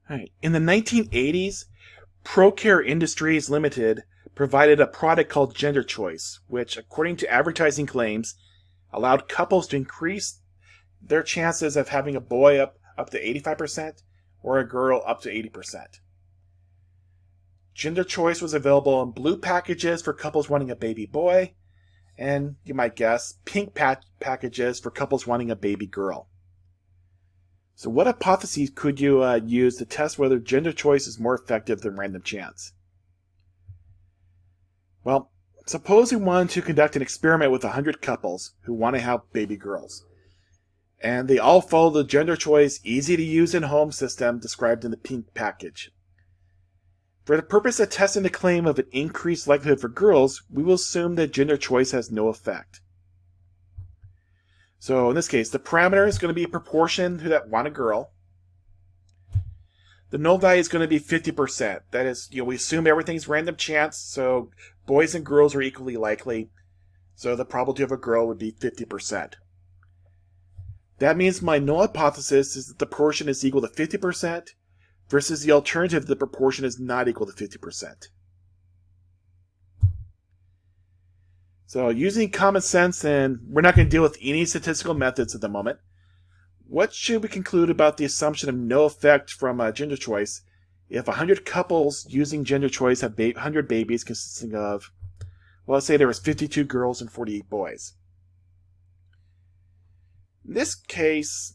Right. In the 1980s, ProCare Industries Limited provided a product called Gender Choice, which, according to advertising claims, allowed couples to increase their chances of having a boy up to 85% or a girl up to 80%. Gender Choice was available in blue packages for couples wanting a baby boy, and, you might guess, pink packages for couples wanting a baby girl. So what hypotheses could you use to test whether gender choice is more effective than random chance? Well, suppose we wanted to conduct an experiment with 100 couples who want to have baby girls, and they all follow the gender choice easy to use in home system described in the pink package. For the purpose of testing the claim of an increased likelihood for girls, we will assume that gender choice has no effect. So in this case, the parameter is going to be proportion to that want a girl. The null value is going to be 50%. That is, we assume everything's random chance, so boys and girls are equally likely. So the probability of a girl would be 50%. That means my null hypothesis is that the proportion is equal to 50% versus the alternative, the proportion is not equal to 50%. So using common sense, and we're not going to deal with any statistical methods at the moment, what should we conclude about the assumption of no effect from gender choice if 100 couples using gender choice have 100 babies consisting of, well, let's say there was 52 girls and 48 boys. In this case,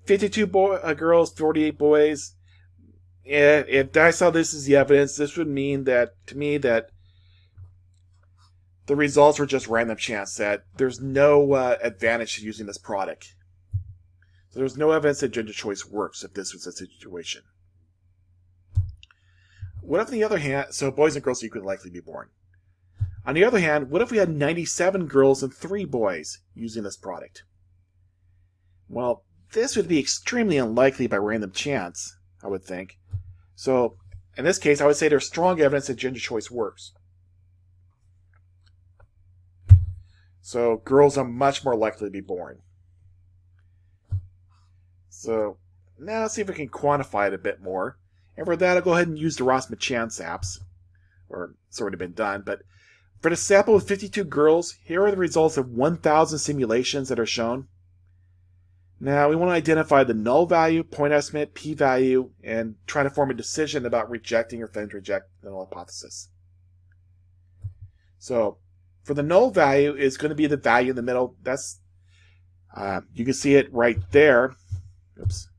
52 girls, 48 boys. If I saw this as the evidence, this would mean that, to me, that the results were just random chance, that there's no advantage to using this product. So there's no evidence that gender choice works if this was a situation. What if, on the other hand, so boys and girls are equally likely to be born. On the other hand, what if we had 97 girls and 3 boys using this product? Well, this would be extremely unlikely by random chance, I would think. So, in this case, I would say there's strong evidence that gender choice works. So, girls are much more likely to be born. So, now let's see if we can quantify it a bit more. And for that, I'll go ahead and use the Ross-Machance apps. Or, it's already been done, but for the sample with 52 girls, here are the results of 1,000 simulations that are shown. Now, we want to identify the null value, point estimate, p-value, and try to form a decision about rejecting or failing to reject the null hypothesis. So, for the null value, is going to be the value in the middle. That's you can see it right there. Oops.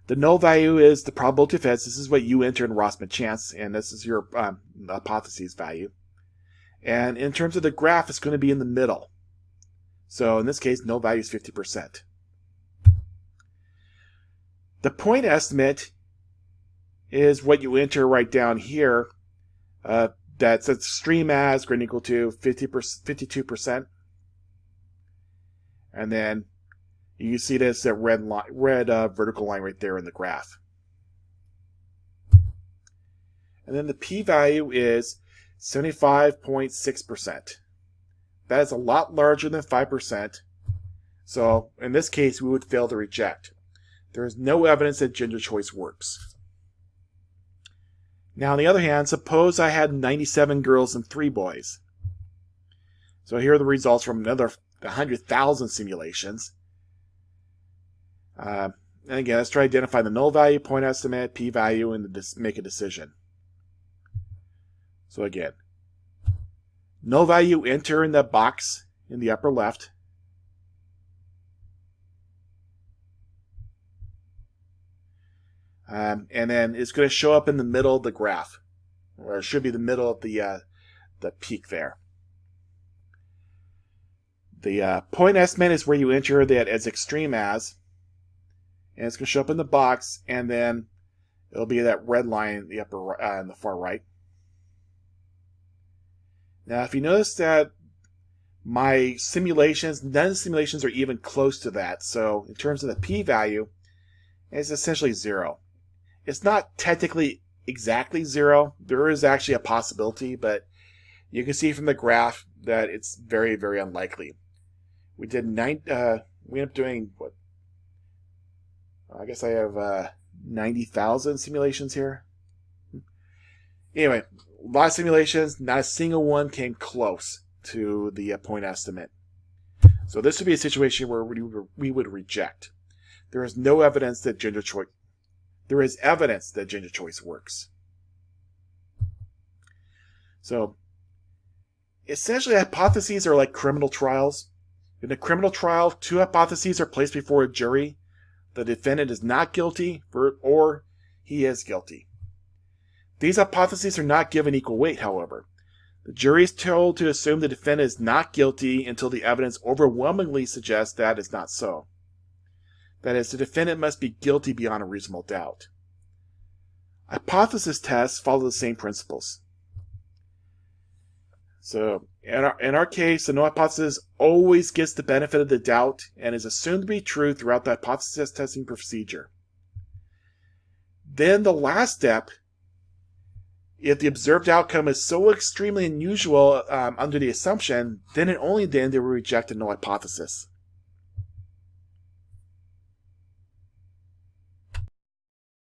The null value is the probability of fits. This is what you enter in Ross-Machance, and this is your hypothesis value. And in terms of the graph, it's going to be in the middle. So in this case, null value is 50%. The point estimate is what you enter right down here. That's extreme as greater than or equal to 52%. And then you see this red vertical line right there in the graph. And then the p-value is 75.6%. That is a lot larger than 5%. So in this case, we would fail to reject. There is no evidence that gender choice works. Now, on the other hand, suppose I had 97 girls and 3 boys. So here are the results from another 100,000 simulations. And again, let's try to identify the null value, point estimate, p-value, and make a decision. So again, null value, enter in the box in the upper left. And then it's going to show up in the middle of the graph, or it should be the middle of the peak there. The point estimate is where you enter that as extreme as, and it's going to show up in the box, and then it'll be that red line in the upper in the far right. Now, if you notice that my simulations, none of the simulations are even close to that. So in terms of the p-value, it's essentially 0. It's not technically exactly 0. There is actually a possibility, but you can see from the graph that it's very, very unlikely. We ended up doing what? I guess I have 90,000 simulations here. Anyway, a lot of simulations, not a single one came close to the point estimate. So this would be a situation where we would reject. There is no evidence that gender choice. There is evidence that gender choice works. So, essentially, hypotheses are like criminal trials. In a criminal trial, two hypotheses are placed before a jury. The defendant is not guilty, or he is guilty. These hypotheses are not given equal weight, however. The jury is told to assume the defendant is not guilty until the evidence overwhelmingly suggests that is not so. That is, the defendant must be guilty beyond a reasonable doubt. Hypothesis tests follow the same principles. So, in our case, the null hypothesis always gets the benefit of the doubt and is assumed to be true throughout the hypothesis testing procedure. Then the last step, if the observed outcome is so extremely unusual under the assumption, then and only then do we reject a null hypothesis.